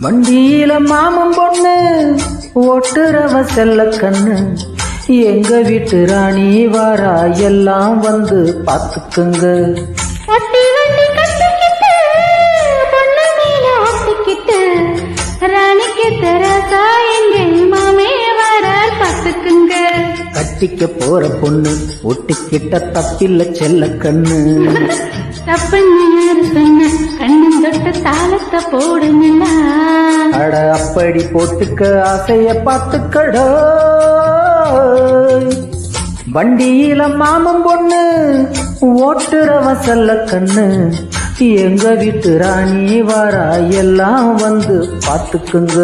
வண்டியில மாமன் பொண்ணு ஓட்டுறவ செல்ல கண்ணு, எங்க வீட்டு ராணி வாரா எல்லாம் வந்து பாத்துக்குங்க. கட்டிக்க போற பொண்ணு ஒட்டிக்கிட்ட தப்பில்ல செல்ல கண்ணு. கண்ணும் தொட்ட தாளத்தை போடுங்களா. அட அப்படி போட்டுக்க ஆசைய பாத்துக்கடோ. வண்டியில மாமன் பொண்ணு ஓட்டுறவ செல்ல கண்ணு, எங்க வீட்டு ராணி வாரா எல்லாம் வந்து பாத்துக்குங்க.